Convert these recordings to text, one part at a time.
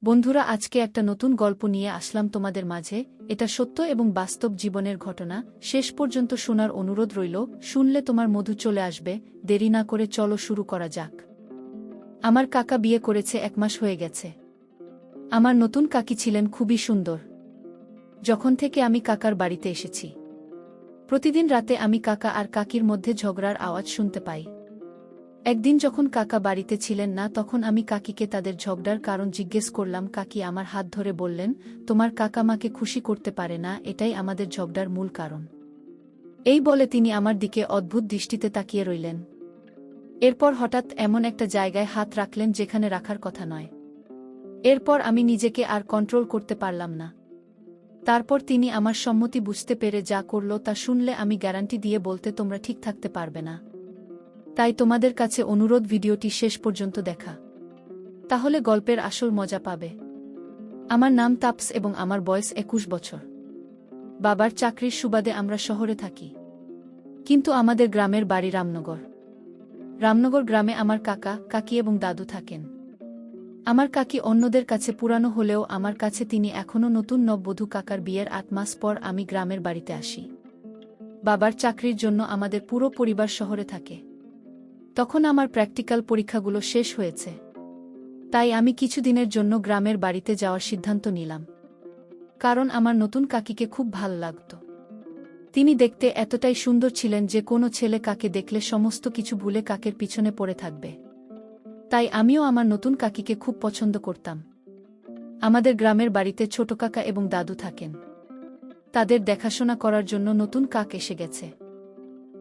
বন্ধুরা, আজকে একটা নতুন গল্প নিয়ে আসলাম তোমাদের মাঝে। এটা সত্য এবং বাস্তব জীবনের ঘটনা। শেষ পর্যন্ত শোনার অনুরোধ রইল। শুনলে তোমার মধু চলে আসবে। দেরি না করে চলো শুরু করা যাক। আমার কাকা বিয়ে করেছে, 1 মাস হয়ে গেছে। আমার নতুন কাকি ছিলেন খুবই সুন্দর। যখন থেকে আমি কাকার বাড়িতে এসেছি, প্রতিদিন রাতে আমি কাকা আর কাকির মধ্যে ঝগড়ার আওয়াজ শুনতে পাই। একদিন যখন কাকা বাড়িতে ছিলেন না, তখন আমি কাকিকে তাদের ঝগড়ার কারণ জিজ্ঞেস করলাম। কাকি আমার হাত ধরে বললেন, তোমার কাকা মাকে খুশি করতে পারে না, এটাই আমাদের ঝগড়ার মূল কারণ। এই বলে তিনি আমার দিকে অদ্ভুত দৃষ্টিতে তাকিয়ে রইলেন। এরপর হঠাৎ এমন একটা জায়গায় হাত রাখলেন যেখানে রাখার কথা নয়। এরপর আমি নিজেকে আর কন্ট্রোল করতে পারলাম না। তারপর তিনি আমার সম্মতি বুঝতে পেরে যা করল তা শুনলে আমি গ্যারান্টি দিয়ে বলতে তোমরা ঠিক থাকতে পারবে না। তাই তোমাদের কাছে অনুরোধ, ভিডিওটি শেষ পর্যন্ত দেখা, তাহলে গল্পের আসল মজা পাবে। আমার নাম তাপস এবং আমার বয়স 21 বছর। বাবার চাকরির সুবাদে আমরা শহরে থাকি, কিন্তু আমাদের গ্রামের বাড়ি রামনগর। রামনগর গ্রামে আমার কাকা, কাকি এবং দাদু থাকেন। আমার কাকি অন্যদের কাছে পুরানো হলেও আমার কাছে তিনি এখনও নতুন। নববধূ কাকার বিয়ের 8 মাস পর আমি গ্রামের বাড়িতে আসি। বাবার চাকরির জন্য আমাদের পুরো পরিবার শহরে থাকে। তখন আমার প্র্যাকটিক্যাল পরীক্ষাগুলো শেষ হয়েছে, তাই আমি কিছুদিনের জন্য গ্রামের বাড়িতে যাওয়ার সিদ্ধান্ত নিলাম। কারণ আমার নতুন কাকিকে খুব ভাল লাগত। তিনি দেখতে এতটাই সুন্দর ছিলেন যে কোনো ছেলে কাকে দেখলে সমস্ত কিছু ভুলে কাকের পিছনে পড়ে থাকবে। তাই আমিও আমার নতুন কাকিকে খুব পছন্দ করতাম। আমাদের গ্রামের বাড়িতে ছোট কাকা এবং দাদু থাকেন। তাদের দেখাশোনা করার জন্য নতুন কাক এসে গেছে।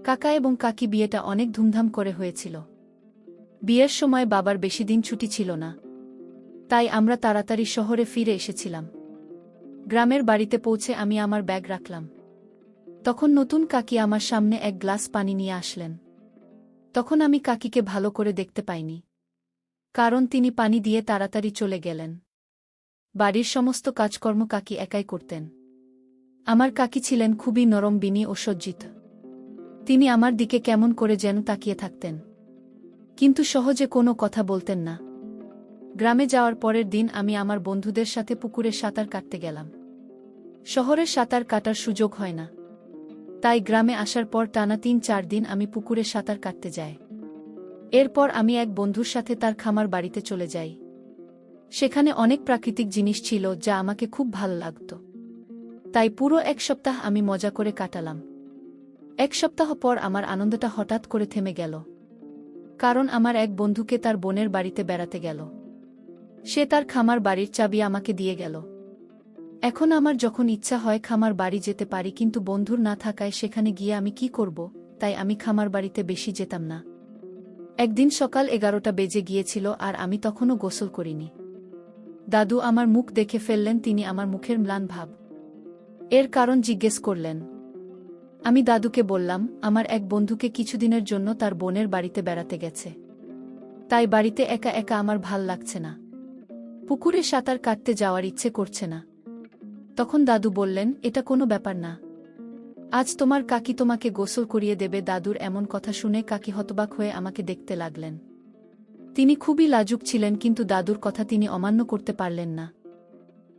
কাকা এবং কাকি বিয়েটা অনেক ধুমধাম করে হয়েছিল। বিয়ের সময় বাবার বেশি দিন ছুটি ছিল না, তাই আমরা তাড়াতাড়ি শহরে ফিরে এসেছিলাম। গ্রামের বাড়িতে পৌঁছে আমি আমার ব্যাগ রাখলাম। তখন নতুন কাকি আমার সামনে এক গ্লাস পানি নিয়ে আসলেন। তখন আমি কাকিকে ভালো করে দেখতে পাইনি, কারণ তিনি পানি দিয়ে তাড়াতাড়ি চলে গেলেন। বাড়ির সমস্ত কাজকর্ম কাকি একাই করতেন। আমার কাকি ছিলেন খুবই নরম, বিনী ও সজ্জিত। তিনি আমার দিকে কেমন করে যেন তাকিয়ে থাকতেন, কিন্তু সহজে কোনো কথা বলতেন না। গ্রামে যাওয়ার পরের দিন আমি আমার বন্ধুদের সাথে পুকুরে সাঁতার কাটতে গেলাম। শহরে সাঁতার কাটার সুযোগ হয় না, তাই গ্রামে আসার পর টানা 3-4 দিন আমি পুকুরে সাঁতার কাটতে যাই। এরপর আমি এক বন্ধুর সাথে তার খামার বাড়িতে চলে যাই। সেখানে অনেক প্রাকৃতিক জিনিস ছিল যা আমাকে খুব ভালো লাগত। তাই পুরো 1 সপ্তাহ আমি মজা করে কাটালাম। 1 সপ্তাহ পর আমার আনন্দটা হঠাৎ করে থেমে গেল, কারণ আমার এক বন্ধুকে তার বোনের বাড়িতে বেড়াতে গেল। সে তার খামার বাড়ির চাবি আমাকে দিয়ে গেল। এখন আমার যখন ইচ্ছা হয় খামার বাড়ি যেতে পারি, কিন্তু বন্ধুর না থাকায় সেখানে গিয়ে আমি কি করব, তাই আমি খামার বাড়িতে বেশি যেতাম না। একদিন সকাল 11টা বেজে গিয়েছিল আর আমি তখনও গোসল করিনি। দাদু আমার মুখ দেখে ফেললেন। তিনি আমার মুখের ম্লান ভাব এর কারণ জিজ্ঞেস করলেন। আমি দাদুকে বললাম, আমার এক বন্ধুকে কিছুদিনের জন্য তার বোনের বাড়িতে বেড়াতে গেছে, তাই বাড়িতে একা একা আমার ভাল লাগছে না। পুকুরে সাঁতার কাটতে যাওয়ার ইচ্ছে করছে না। তখন দাদু বললেন, এটা কোনো ব্যাপার না, আজ তোমার কাকি তোমাকে গোসল করিয়ে দেবে। দাদুর এমন কথা শুনে কাকি হতবাক হয়ে আমাকে দেখতে লাগলেন। তিনি খুবই লাজুক ছিলেন, কিন্তু দাদুর কথা তিনি অমান্য করতে পারলেন না।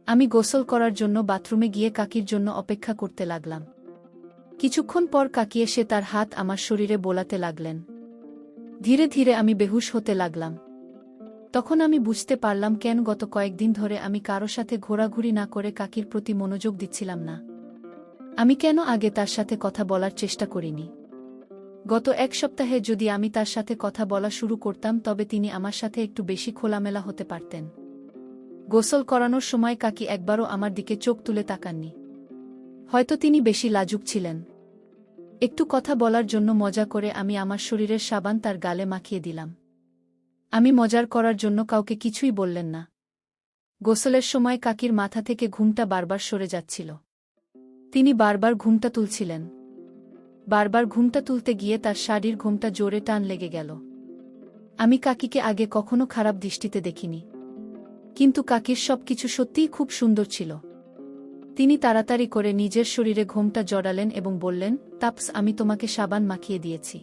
আমি গোসল করার জন্য বাথরুমে গিয়ে কাকির জন্য অপেক্ষা করতে লাগলাম। কিছুক্ষণ পর কাকি এসে তার হাত আমার শরীরে বোলাতে লাগলেন। ধীরে ধীরে আমি বেহুশ হতে লাগলাম। তখন আমি বুঝতে পারলাম কেন গত কয়েকদিন ধরে আমি কারো সাথে ঘোরাঘুরি না করে কাকির প্রতি মনোযোগ দিচ্ছিলাম না। আমি কেন আগে তার সাথে কথা বলার চেষ্টা করিনি। গত 1 সপ্তাহে যদি আমি তার সাথে কথা বলা শুরু করতাম, তবে তিনি আমার সাথে একটু বেশি খোলামেলা হতে পারতেন। গোসল করানোর সময় কাকি একবারও আমার দিকে চোখ তুলে তাকাননি। হয়তো তিনি বেশি লাজুক ছিলেন। একটু কথা বলার জন্য মজা করে আমি আমার শরীরের সাবান তার গালে মাখিয়ে দিলাম। আমি মজার করার জন্য কাউকে কিছুই বললেন না। গোসলের সময় কাকির মাথা থেকে ঘুমটা বারবার সরে যাচ্ছিল। তিনি বারবার ঘুমটা তুলছিলেন। বারবার ঘুমটা তুলতে গিয়ে তার শাড়ির ঘুমটা জোরে টান লেগে গেল। আমি কাকিকে আগে কখনো খারাপ দৃষ্টিতে দেখিনি, কিন্তু কাকির সবকিছু সত্যিই খুব সুন্দর ছিল। তিনি তাড়াতাড়ি করে নিজের শরীরে ঘোমটা জড়ালেন এবং বললেন, তাপস, আমি তোমাকে সাবান মাখিয়ে দিয়েছি,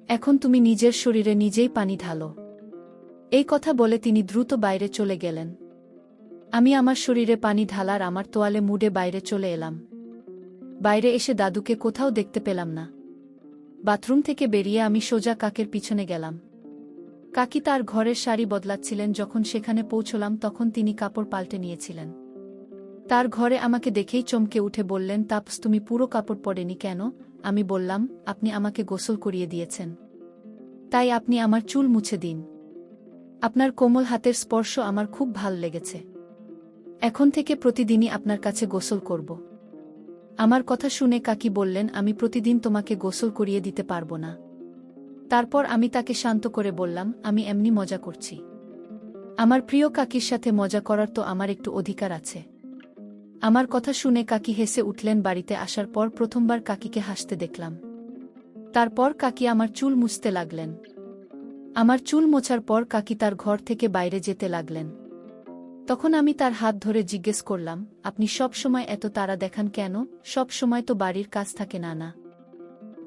এখন তুমি নিজের শরীরে নিজেই পানি ঢালো। এই কথা বলে তিনি দ্রুত বাইরে চলে গেলেন। আমি আমার শরীরে পানি ঢালার আমার তোয়ালে মুড়ে বাইরে চলে এলাম। বাইরে এসে দাদুকে কোথাও দেখতে পেলাম না। বাথরুম থেকে বেরিয়ে আমি সোজা কাকের পিছনে গেলাম। কাকি তার ঘরের শাড়ি বদলাচ্ছিলেন। যখন সেখানে পৌঁছলাম তখন তিনি কাপড় পাল্টে নিয়েছিলেন। তার ঘরে আমাকে দেখেই চমকে উঠে বললেন, তাপস, তুমি পুরো কাপড় পরেনি কেন? আমি বললাম, আপনি আমাকে গোসল করিয়ে দিয়েছেন, তাই আপনি আমার চুল মুছে দিন। আপনার কোমল হাতের স্পর্শ আমার খুব ভাল লেগেছে। এখন থেকে প্রতিদিনই আপনার কাছে গোসল করব। আমার কথা শুনে কাকি বললেন, আমি প্রতিদিন তোমাকে গোসল করিয়ে দিতে পারব না। তারপর আমি তাকে শান্ত করে বললাম, আমি এমনি মজা করছি। আমার প্রিয় কাকির সাথে মজা করার তো আমার একটু অধিকার আছে। আমার কথা শুনে কাকি হেসে উঠলেন। বাড়িতে আসার পর প্রথমবার কাকিকে হাসতে দেখলাম। তারপর কাকি আমার চুল মুছতে লাগলেন। আমার চুল মোছার পর কাকি তার ঘর থেকে বাইরে যেতে লাগলেন। তখন আমি তার হাত ধরে জিজ্ঞেস করলাম, আপনি সব সময় এত তাড়া দেখান কেন? সব সময় তো বাড়ির কাজ থাকে না? না।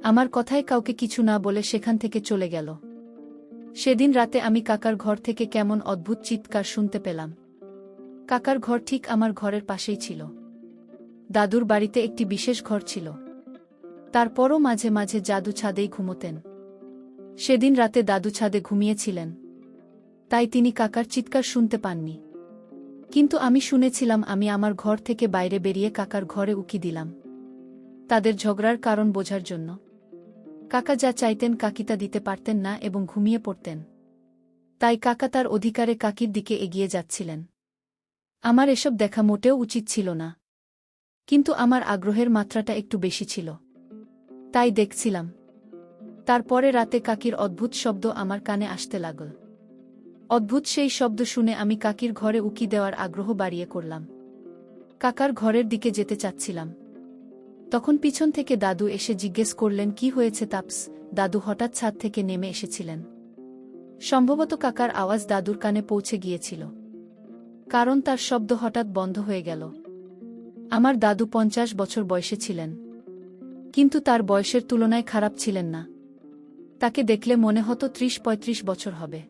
আমার কথায় কাউকে কিছু না বলে সেখান থেকে চলে গেল। সেদিন রাতে আমি কাকার ঘর থেকে কেমন অদ্ভুত চিৎকার শুনতে পেলাম। কাকার ঘর ঠিক আমার ঘরের পাশেই ছিল। দাদুর বাড়িতে একটি বিশেষ ঘর ছিল। তারপরও মাঝে মাঝে দাদু ছাদেই ঘুমোতেন। সেদিন রাতে দাদু ছাদে ঘুমিয়েছিলেন, তাই তিনি কাকার চিৎকার শুনতে পাননি। কিন্তু আমি শুনেছিলাম। আমি আমার ঘর থেকে বাইরে বেরিয়ে কাকার ঘরে উকি দিলাম, তাদের ঝগড়ার কারণ বোঝার জন্য। কাকা যা চাইতেন কাকি তা দিতে পারতেন না এবং ঘুমিয়ে পড়তেন। তাই কাকা তার অধিকারে কাকির দিকে এগিয়ে যাচ্ছিলেন। আমার এসব দেখা মোটেও উচিত ছিল না, কিন্তু আমার আগ্রহের মাত্রাটা একটু বেশি ছিল, তাই দেখছিলাম। তারপরে রাতে কাকির অদ্ভুত শব্দ আমার কানে আসতে লাগল। অদ্ভুত সেই শব্দ শুনে আমি কাকির ঘরে উকি দেওয়ার আগ্রহ বাড়িয়ে করলাম। কাকার ঘরের দিকে যেতে চাচ্ছিলাম, তখন পিছন থেকে দাদু এসে জিজ্ঞেস করলেন, কি হয়েছে তাপস? দাদু হঠাৎ ছাদ থেকে নেমে এসেছিলেন। সম্ভবত কাকার আওয়াজ দাদুর কানে পৌঁছে গিয়েছিল, কারণ তার শব্দ হঠাৎ বন্ধ হয়ে গেল। আমার দাদু 50 বছর বয়সে ছিলেন, কিন্তু তার বয়সের তুলনায় খারাপ ছিলেন না। তাকে দেখলে মনে হতো 30-35 বছর হবে।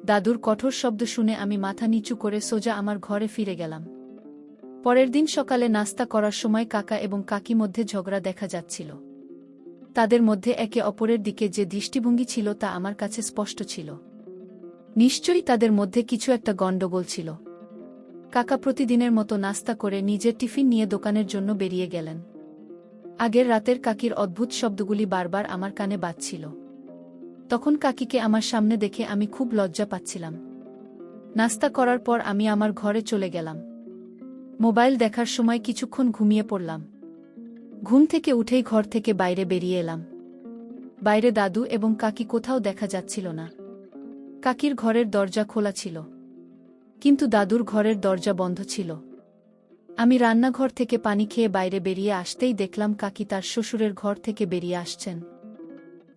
দাদুর কঠোর শব্দ শুনে আমি মাথা নিচু করে সোজা আমার ঘরে ফিরে গেলাম। পরের দিন সকালে নাস্তা করার সময় কাকা এবং কাকি মধ্যে ঝগড়া দেখা যাচ্ছিল। তাদের মধ্যে একে অপরের দিকে যে দৃষ্টিভঙ্গি ছিল তা আমার কাছে স্পষ্ট ছিল। নিশ্চয়ই তাদের মধ্যে কিছু একটা গণ্ডগোল ছিল। কাকা প্রতিদিনের মতো নাস্তা করে নিজের টিফিন নিয়ে দোকানের জন্য বেরিয়ে গেলেন। আগের রাতের কাকির অদ্ভুত শব্দগুলি বারবার আমার কানে বাজছিল। তখন কাকিকে আমার সামনে দেখে আমি খুব লজ্জা পাচ্ছিলাম। নাস্তা করার পর আমি আমার ঘরে চলে গেলাম। মোবাইল দেখার সময় কিছুক্ষণ ঘুমিয়ে পড়লাম। ঘুম থেকে উঠেই ঘর থেকে বাইরে বেরিয়ে এলাম। বাইরে দাদু এবং কাকি কোথাও দেখা যাচ্ছিল না। কাকির ঘরের দরজা খোলা ছিল, কিন্তু দাদুর ঘরের দরজা বন্ধ ছিল। আমি রান্নাঘর থেকে পানি খেয়ে বাইরে বেরিয়ে আসতেই দেখলাম কাকি তার শ্বশুরের ঘর থেকে বেরিয়ে আসছেন।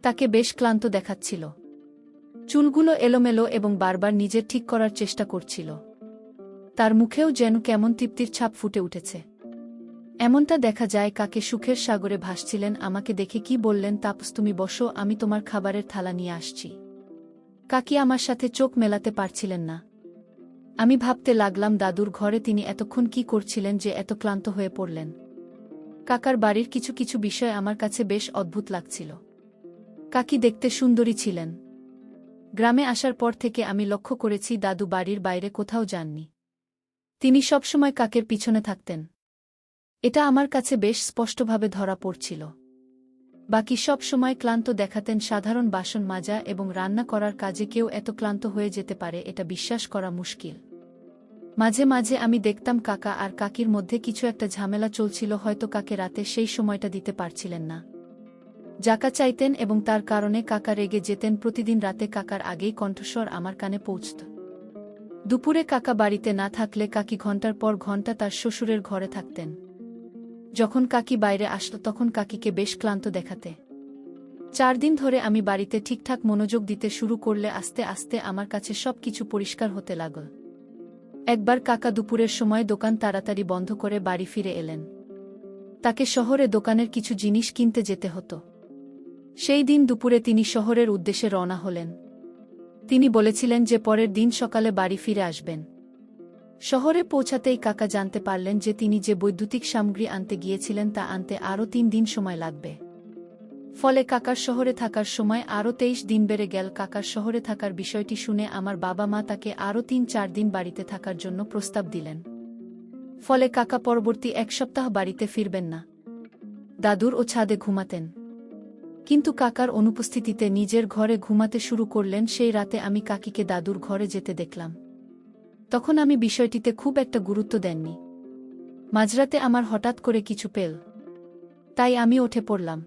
তাকে বেশ ক্লান্ত দেখাচ্ছিল। চুলগুলো এলোমেলো এবং বারবার নিজের ঠিক করার চেষ্টা করছিল। তার মুখেও যেন কেমন তৃপ্তির ছাপ ফুটে উঠেছে। এমনটা দেখা যায় কাকে সুখের সাগরে ভাসছিলেন। আমাকে দেখে কি বললেন, তাপস, তুমি বসো, আমি তোমার খাবারের থালা নিয়ে আসছি। কাকি আমার সাথে চোখ মেলাতে পারছিলেন না। আমি ভাবতে লাগলাম দাদুর ঘরে তিনি এতক্ষণ কি করছিলেন যে এত ক্লান্ত হয়ে পড়লেন। কাকার বাড়ির কিছু কিছু বিষয় আমার কাছে বেশ অদ্ভুত লাগছিল। কাকি দেখতে সুন্দরী ছিলেন। গ্রামে আসার পর থেকে আমি লক্ষ্য করেছি দাদু বাড়ির বাইরে কোথাও যাননি। তিনি সবসময় কাকের পিছনে থাকতেন। এটা আমার কাছে বেশ স্পষ্টভাবে ধরা পড়ছিল। বাকি সব সময় ক্লান্ত দেখাতেন। সাধারণ বাসন মাজা এবং রান্না করার কাজে কেউ এত ক্লান্ত হয়ে যেতে পারে এটা বিশ্বাস করা মুশকিল। মাঝে মাঝে আমি দেখতাম কাকা আর কাকির মধ্যে কিছু একটা ঝামেলা চলছিল। হয়তো কাকে রাতে সেই সময়টা দিতে পারছিলেন না, যাকা চাইতেন, এবং তার কারণে কাকা রেগে যেতেন। প্রতিদিন রাতে কাকার আগেই কণ্ঠস্বর আমার কানে পৌঁছত। দুপুরে কাকা বাড়িতে না থাকলে কাকি ঘণ্টার পর ঘণ্টা তার শ্বশুরের ঘরে থাকতেন। যখন কাকি বাইরে আসত তখন কাকিকে বেশ ক্লান্ত দেখাতে। 4 দিন ধরে আমি বাড়িতে ঠিকঠাক মনোযোগ দিতে শুরু করলে আস্তে আস্তে আমার কাছে সবকিছু পরিষ্কার হতে লাগল। একবার কাকা দুপুরের সময় দোকান তাড়াতাড়ি বন্ধ করে বাড়ি ফিরে এলেন। তাকে শহরে দোকানের কিছু জিনিস কিনতে যেতে হতো। সেই দিন দুপুরে তিনি শহরের উদ্দেশ্যে রওনা হলেন। তিনি বলেছিলেন যে পরের দিন সকালে বাড়ি ফিরে আসবেন। শহরে পৌঁছাতেই কাকা জানতে পারলেন যে তিনি যে বৈদ্যুতিক সামগ্রী আনতে গিয়েছিলেন তা আনতে আরও 3 দিন সময় লাগবে। ফলে কাকার শহরে থাকার সময় আরও 23 দিন বেড়ে গেল। কাকার শহরে থাকার বিষয়টি শুনে আমার বাবা মা তাকে আরও 3-4 দিন বাড়িতে থাকার জন্য প্রস্তাব দিলেন। ফলে কাকা পরবর্তী 1 সপ্তাহ বাড়িতে ফিরবেন না, দাদুর ও ছাদে ঘুমাতেন। কিন্তু কাকার অনুপস্থিতিতে নিজের ঘরে ঘুমাতে শুরু করলেন। সেই রাতে আমি কাকিকে দাদুর ঘরে যেতে দেখলাম। তখন আমি বিষয়টিতে খুব একটা গুরুত্ব দেননি। মাঝরাতে আমার হঠাৎ করে কিছু পেল, তাই আমি উঠে পড়লাম।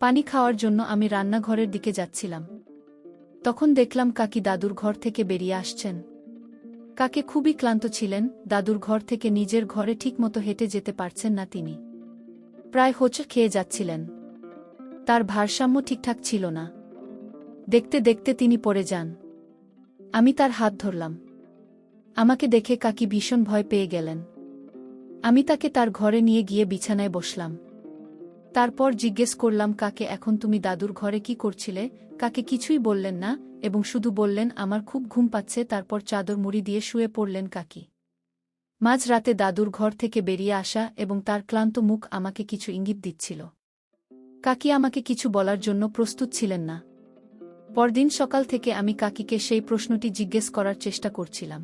পানি খাওয়ার জন্য আমি রান্নাঘরের দিকে যাচ্ছিলাম। তখন দেখলাম কাকি দাদুর ঘর থেকে বেরিয়ে আসছেন। কাকে খুবই ক্লান্ত ছিলেন, দাদুর ঘর থেকে নিজের ঘরে ঠিকমতো হেঁটে যেতে পারছেন না তিনি। প্রায় হোঁচট খেয়ে যাচ্ছিলেন। তার ভারসাম্য ঠিকঠাক ছিল না। দেখতে দেখতে তিনি পড়ে যান। আমি তার হাত ধরলাম। আমাকে দেখে কাকি ভীষণ ভয় পেয়ে গেলেন। আমি তাকে তার ঘরে নিয়ে গিয়ে বিছানায় বসলাম। তারপর জিজ্ঞেস করলাম, কাকে এখন তুমি দাদুর ঘরে কি করছিলে? কাকে কিছুই বললেন না এবং শুধু বললেন, আমার খুব ঘুম পাচ্ছে। তারপর চাদর মুড়ি দিয়ে শুয়ে পড়লেন কাকি। মাঝ রাতে দাদুর ঘর থেকে বেরিয়ে আসা এবং তার ক্লান্ত মুখ আমাকে কিছু ইঙ্গিত দিচ্ছিল। কাকি আমাকে কিছু বলার জন্য প্রস্তুত ছিলেন না। পরদিন সকাল থেকে আমি কাকিকে সেই প্রশ্নটি জিজ্ঞেস করার চেষ্টা করছিলাম।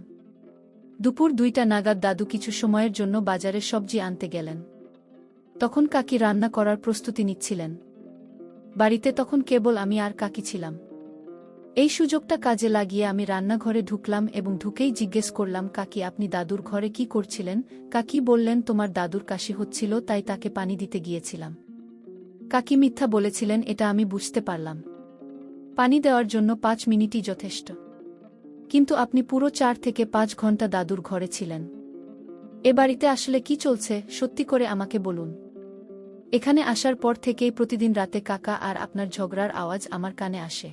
দুপুর 2টা নাগাদ দাদু কিছু সময়ের জন্য বাজারে সবজি আনতে গেলেন। তখন কাকি রান্না করার প্রস্তুতি নিচ্ছিলেন। বাড়িতে তখন কেবল আমি আর কাকি ছিলাম। এই সুযোগটা কাজে লাগিয়ে আমি রান্নাঘরে ঢুকলাম এবং ঢুকেই জিজ্ঞেস করলাম, কাকি আপনি দাদুর ঘরে কি করছিলেন? কাকি বললেন, তোমার দাদুর কাশি হচ্ছিল তাই তাকে পানি দিতে গিয়েছিলাম। কাকি মিথ্যা বলেছিলেন, এটা আমি বুঝতে পারলাম। পানি দেওয়ার জন্য 5 মিনিটই যথেষ্ট। কিন্তু আপনি পুরো 4 থেকে 5 ঘন্টা দাদুর ঘরে ছিলেন। এ বাড়িতে আসলে কি চলছে সত্যি করে আমাকে বলুন। এখানে আসার পর থেকেই প্রতিদিন রাতে কাকা আর আপনার ঝগড়ার আওয়াজ আমার কানে আসে।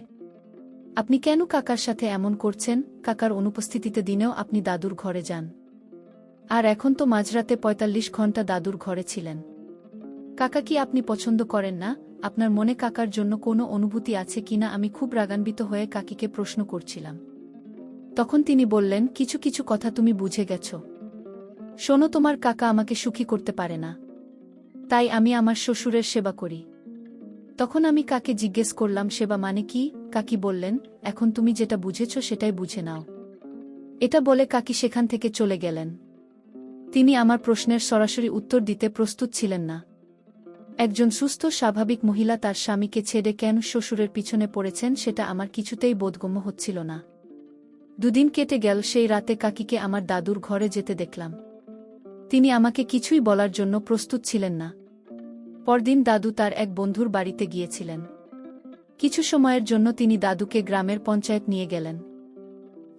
আপনি কেন কাকার সাথে এমন করছেন? কাকার অনুপস্থিতিতে দিনেও আপনি দাদুর ঘরে যান। আর এখন তো মাঝরাতে 45 ঘন্টা দাদুর ঘরে ছিলেন। কাকা কি আপনি পছন্দ করেন না? আপনার মনে কাকার জন্য কোনো অনুভূতি আছে কিনা? আমি খুব রাগান্বিত হয়ে কাকিকে প্রশ্ন করছিলাম। তখন তিনি বললেন, কিছু কিছু কথা তুমি বুঝে গেছ। শোনো, তোমার কাকা আমাকে সুখী করতে পারে না, তাই আমি আমার শ্বশুরের সেবা করি। তখন আমি কাকে জিজ্ঞেস করলাম, সেবা মানে কি? কাকি বললেন, এখন তুমি যেটা বুঝেছ সেটাই বুঝে নাও। এটা বলে কাকি সেখান থেকে চলে গেলেন। তিনি আমার প্রশ্নের সরাসরি উত্তর দিতে প্রস্তুত ছিলেন না। একজন সুস্থ স্বাভাবিক মহিলা তার স্বামীকে ছেড়ে কেন শ্বশুরের পিছনে পড়েছেন সেটা আমার কিছুতেই বোধগম্য হচ্ছিল না। 2 দিন কেটে গেল। সেই রাতে কাকিকে আমার দাদুর ঘরে যেতে দেখলাম। তিনি আমাকে কিছুই বলার জন্য প্রস্তুত ছিলেন না। পরদিন দাদু তার এক বন্ধুর বাড়িতে গিয়েছিলেন। কিছু সময়ের জন্য তিনি দাদুকে গ্রামের পঞ্চায়েত নিয়ে গেলেন।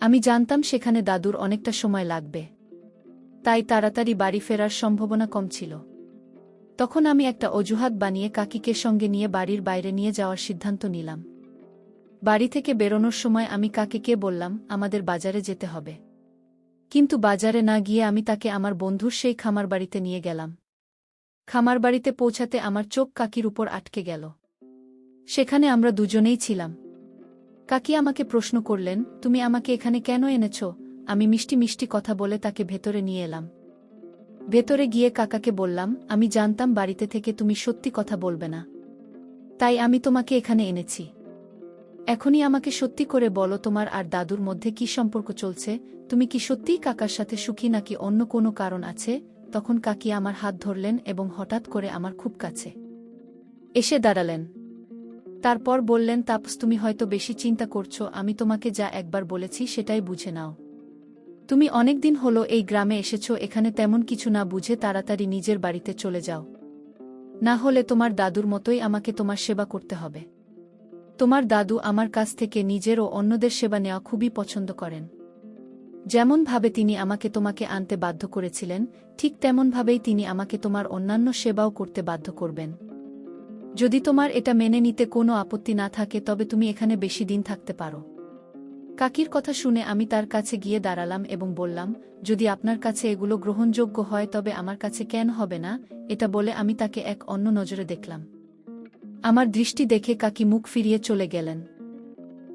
আমি জানতাম সেখানে দাদুর অনেকটা সময় লাগবে, তাই তাড়াতাড়ি বাড়ি ফেরার সম্ভাবনা কম ছিল। তখন আমি একটা অজুহাত বানিয়ে কাকিকে সঙ্গে নিয়ে বাড়ির বাইরে নিয়ে যাওয়ার সিদ্ধান্ত নিলাম। বাড়ি থেকে বেরোনোর সময় আমি কাকিকে বললাম, আমাদের বাজারে যেতে হবে। কিন্তু বাজারে না গিয়ে আমি তাকে আমার বন্ধুর সেই খামার বাড়িতে নিয়ে গেলাম। খামার বাড়িতে পৌঁছাতে আমার চোখ কাকির উপর আটকে গেল। সেখানে আমরা দুজনেই ছিলাম। কাকি আমাকে প্রশ্ন করলেন, তুমি আমাকে এখানে কেন এনেছ? আমি মিষ্টি মিষ্টি কথা বলে তাকে ভেতরে নিয়ে এলাম। ভেতরে গিয়ে কাকাকে বললাম, আমি জানতাম বাড়িতে থেকে তুমি সত্যি কথা বলবে না, তাই আমি তোমাকে এখানে এনেছি। এখনই আমাকে সত্যি করে বলো, তোমার আর দাদুর মধ্যে কি সম্পর্ক চলছে? তুমি কি সত্যিই কাকার সাথে সুখী নাকি অন্য কোনো কারণ আছে? তখন কাকি আমার হাত ধরলেন এবং হঠাৎ করে আমার খুব কাছে এসে দাঁড়ালেন। তারপর বললেন, তাপস, তুমি হয়তো বেশি চিন্তা করছো। আমি তোমাকে যা একবার বলেছি সেটাই বুঝে নাও। তুমি অনেকদিন হলো এই গ্রামে এসেছো, এখানে তেমন কিছু না বুঝে তাড়াতাড়ি নিজের বাড়িতে চলে যাও, না হলে তোমার দাদুর মতোই আমাকে তোমার সেবা করতে হবে। তোমার দাদু আমার কাছ থেকে নিজের ও অন্যদের সেবা নেওয়া খুবই পছন্দ করেন। যেমনভাবে তিনি আমাকে তোমাকে আনতে বাধ্য করেছিলেন, ঠিক তেমনভাবেই তিনি আমাকে তোমার অন্যান্য সেবাও করতে বাধ্য করবেন। যদি তোমার এটা মেনে নিতে কোনো আপত্তি না থাকে তবে তুমি এখানে বেশি দিন থাকতে পারো। কাকির কথা শুনে আমি তার কাছে গিয়ে দাঁড়ালাম এবং বললাম, যদি আপনার কাছে এগুলো গ্রহণযোগ্য হয় তবে আমার কাছে কেন হবে না? এটা বলে আমি তাকে এক অন্য নজরে দেখলাম। আমার দৃষ্টি দেখে কাকি মুখ ফিরিয়ে চলে গেলেন।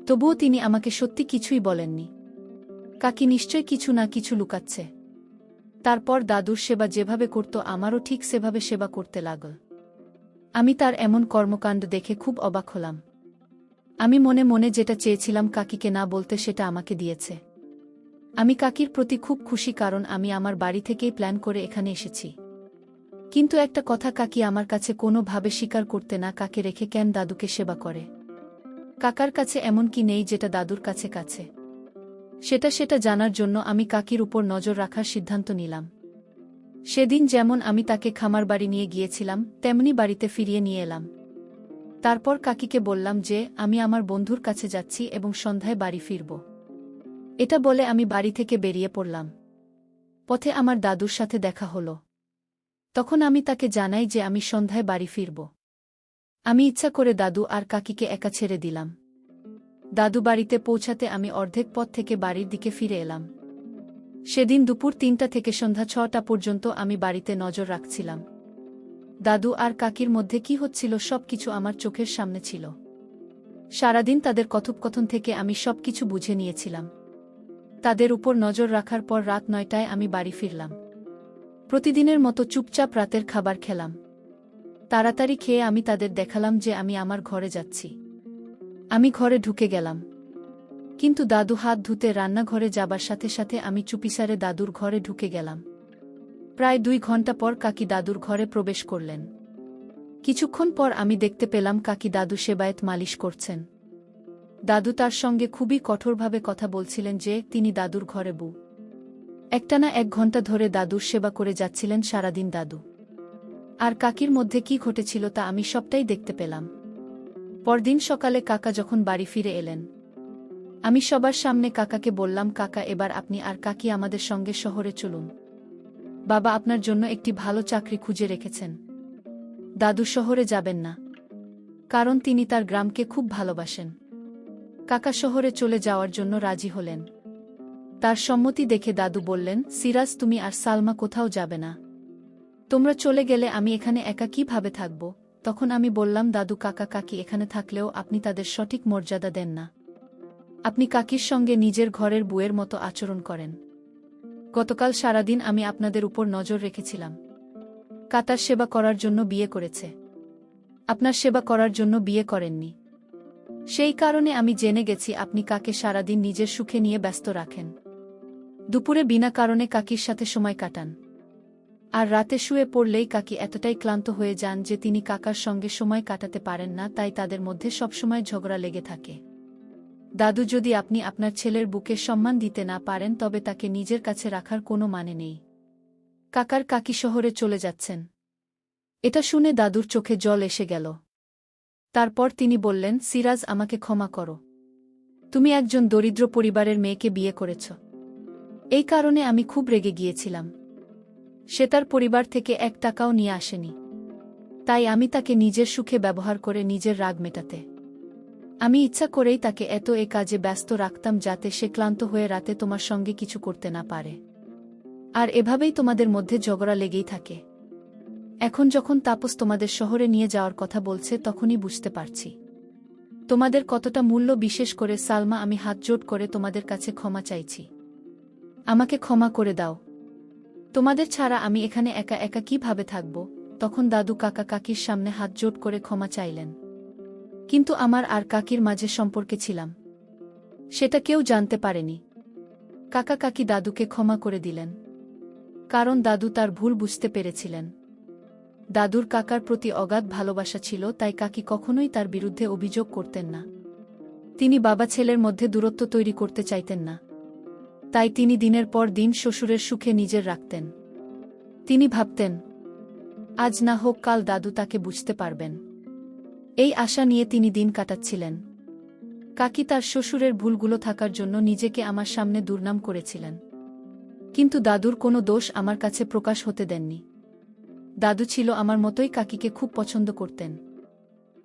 তবুও তিনি আমাকে সত্যি কিছুই বলেননি। কাকি নিশ্চয় কিছু না কিছু লুকাচ্ছে। তারপর দাদুর সেবা যেভাবে করত আমারও ঠিক সেভাবে সেবা করতে লাগল। আমি তার এমন কর্মকাণ্ড দেখে খুব অবাক হলাম। আমি মনে মনে যেটা চেয়েছিলাম কাকিকে না বলতে সেটা আমাকে দিয়েছে। আমি কাকির প্রতি খুব খুশি, কারণ আমি আমার বাড়ি থেকেই প্ল্যান করে এখানে এসেছি। কিন্তু একটা কথা কাকি আমার কাছে কোনো ভাবে স্বীকার করতে না, কাকে রেখে কেন দাদুকে সেবা করে। কাকার কাছে এমন কি নেই যেটা দাদুর কাছে কাছে? সেটা জানার জন্য আমি কাকির উপর নজর রাখার সিদ্ধান্ত নিলাম। সেদিন যেমন আমি তাকে খামার বাড়ি নিয়ে গিয়েছিলাম, তেমনি বাড়িতে ফিরিয়ে নিয়ে এলাম। তারপর কাকিকে বললাম যে আমি আমার বন্ধুর কাছে যাচ্ছি এবং সন্ধ্যায় বাড়ি ফিরব। এটা বলে আমি বাড়ি থেকে বেরিয়ে পড়লাম। পথে আমার দাদুর সাথে দেখা হলো। তখন আমি তাকে জানাই যে আমি সন্ধ্যায় বাড়ি ফিরব। আমি ইচ্ছা করে দাদু আর কাকিকে একা ছেড়ে দিলাম। দাদু বাড়িতে পৌঁছাতে আমি অর্ধেক পথ থেকে বাড়ির দিকে ফিরে এলাম। সেদিন দুপুর ৩টা থেকে সন্ধ্যা ৬টা পর্যন্ত আমি বাড়িতে নজর রাখছিলাম। দাদু আর কাকির মধ্যে কি হচ্ছিল সবকিছু আমার চোখের সামনে ছিল। সারাদিন তাদের কথোপকথন থেকে আমি সবকিছু বুঝে নিয়েছিলাম। তাদের উপর নজর রাখার পর রাত ৯টায় আমি বাড়ি ফিরলাম। প্রতিদিনের মতো চুপচাপ রাতের খাবার খেলাম। তাড়াতাড়ি খেয়ে আমি তাদের দেখালাম যে আমি আমার ঘরে যাচ্ছি। আমি ঘরে ঢুকে গেলাম। কিন্তু দাদু হাত ধুতে রান্নাঘরে যাবার সাথে সাথে আমি চুপিসারে দাদুর ঘরে ঢুকে গেলাম। প্রায় ২ ঘন্টা পর কাকি দাদুর ঘরে প্রবেশ করলেন। কিছুক্ষণ পর আমি দেখতে পেলাম কাকি দাদু সেবায়েত মালিশ করছেন। দাদু তার সঙ্গে খুবই কঠোরভাবে কথা বলছিলেন যে তিনি দাদুর ঘরে বউ। একটানা ১ ঘন্টা ধরে দাদুর সেবা করে যাচ্ছিলেন সারাদিন দাদু। আর কাকির মধ্যে কি ঘটেছিল তা আমি সবটাই দেখতে পেলাম। পরদিন সকালে কাকা যখন বাড়ি ফিরে এলেন, আমি সবার সামনে কাকাকে বললাম, কাকা এবার আপনি আর কাকি আমাদের সঙ্গে শহরে চলুন। বাবা আপনার জন্য একটি ভালো চাকরি খুঁজে রেখেছেন। দাদু শহরে যাবেন না, কারণ তিনি তার গ্রামকে খুব ভালোবাসেন। কাকা শহরে চলে যাওয়ার জন্য রাজি হলেন। তার সম্মতি দেখে দাদু বললেন, সিরাজ তুমি আর সালমা কোথাও যাবে না। তোমরা চলে গেলে আমি এখানে একা কিভাবে থাকব? তখন আমি বললাম, দাদু কাকা কাকি এখানে থাকলেও আপনি তাদের সঠিক মর্যাদা দেন না। আপনি কাকির সঙ্গে নিজের ঘরের বউয়ের মতো আচরণ করেন। গতকাল সারাদিন আমি আপনাদের উপর নজর রেখেছিলাম। কাতার সেবা করার জন্য বিয়ে করেছে, আপনার সেবা করার জন্য বিয়ে করেননি। সেই কারণে আমি জেনে গেছি আপনি কাকে সারাদিন নিজের সুখে নিয়ে ব্যস্ত রাখেন। দুপুরে বিনা কারণে কাকির সাথে সময় কাটান। আর রাতে শুয়ে পড়লেই কাকি এতটাই ক্লান্ত হয়ে যান যে তিনি কাকার সঙ্গে সময় কাটাতে পারেন না, তাই তাদের মধ্যে সবসময় ঝগড়া লেগে থাকে। দাদু যদি আপনি আপনার ছেলের বুকে সম্মান দিতে না পারেন তবে তাকে নিজের কাছে রাখার কোনো মানে নেই। কাকার কাকি শহরে চলে যাচ্ছেন। এটা শুনে দাদুর চোখে জল এসে গেল। তারপর তিনি বললেন, সিরাজ আমাকে ক্ষমা করো। তুমি একজন দরিদ্র পরিবারের মেয়েকে বিয়ে করেছ। এই কারণে আমি খুব রেগে গিয়েছিলাম। সে তার পরিবার থেকে ১ টাকাও নিয়ে আসেনি। তাই আমি তাকে নিজের সুখে ব্যবহার করে নিজের রাগ মেটাতে আমি ইচ্ছা করেই তাকে এ কাজে ব্যস্ত রাখতাম যাতে সে ক্লান্ত হয়ে রাতে তোমার সঙ্গে কিছু করতে না পারে। আর এভাবেই তোমাদের মধ্যে ঝগড়া লেগেই থাকে। এখন যখন তাপস তোমাদের শহরে নিয়ে যাওয়ার কথা বলছে তখনই বুঝতে পারছি তোমাদের কতটা মূল্য। বিশেষ করে সালমা, আমি হাতজোড় করে তোমাদের কাছে ক্ষমা চাইছি। আমাকে ক্ষমা করে দাও। তোমাদের ছাড়া আমি এখানে একা একা কিভাবে থাকব? তখন দাদু কাকা কাকির সামনে হাতজোড় করে ক্ষমা চাইলেন। কিন্তু আমার আর কাকির মাঝে সম্পর্কে ছিলাম, সেটা কেউ জানতে পারেনি। কাকা কাকি দাদুকে ক্ষমা করে দিলেন, কারণ দাদু তার ভুল বুঝতে পেরেছিলেন। দাদুর কাকার প্রতি অগাধ ভালোবাসা ছিল, তাই কাকি কখনোই তার বিরুদ্ধে অভিযোগ করতেন না। তিনি বাবা ছেলের মধ্যে দূরত্ব তৈরি করতে চাইতেন না। তাই তিনি দিনের পর দিন শ্বশুরের সুখে নিজের রাখতেন। তিনি ভাবতেন, আজ না হোক কাল দাদু তাকে বুঝতে পারবেন। এই আশা নিয়ে তিনি দিন কাটাচ্ছিলেন। কাকি তার শ্বশুরের ভুলগুলো থাকার জন্য নিজেকে আমার সামনে দুর্নাম করেছিলেন। কিন্তু দাদুর কোনো দোষ আমার কাছে প্রকাশ হতে দেননি। দাদু ছিল আমার মতোই, কাকিকে খুব পছন্দ করতেন।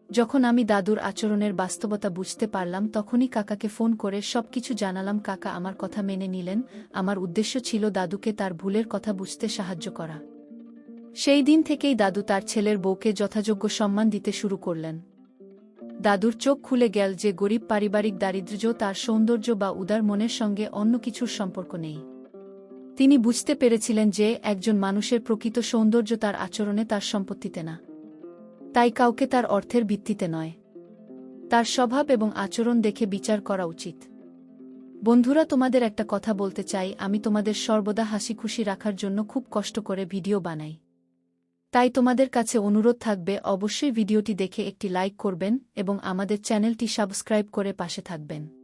যখন আমি দাদুর আচরণের বাস্তবতা বুঝতে পারলাম তখনই কাকাকে ফোন করে সবকিছু জানালাম। কাকা আমার কথা মেনে নিলেন। আমার উদ্দেশ্য ছিল দাদুকে তার ভুলের কথা বুঝতে সাহায্য করা। সেই দিন থেকেই দাদু তার ছেলের বউকে যথাযোগ্য সম্মান দিতে শুরু করলেন। দাদুর চোখ খুলে গেল যে গরিব পারিবারিক দারিদ্র্য তার সৌন্দর্য বা উদার মনের সঙ্গে অন্য কিছুর সম্পর্ক নেই। তিনি বুঝতে পেরেছিলেন যে একজন মানুষের প্রকৃত সৌন্দর্য তার আচরণে, তার সম্পত্তিতে না। তাই কাউকে তার অর্থের ভিত্তিতে নয়, তার স্বভাব এবং আচরণ দেখে বিচার করা উচিত। বন্ধুরা, তোমাদের একটা কথা বলতে চাই, আমি তোমাদের সর্বদা হাসিখুশি রাখার জন্য খুব কষ্ট করে ভিডিও বানাই। তাই তোমাদের কাছে অনুরোধ থাকবে, অবশ্যই ভিডিওটি দেখে একটি লাইক করবেন এবং আমাদের চ্যানেলটি সাবস্ক্রাইব করে পাশে থাকবেন।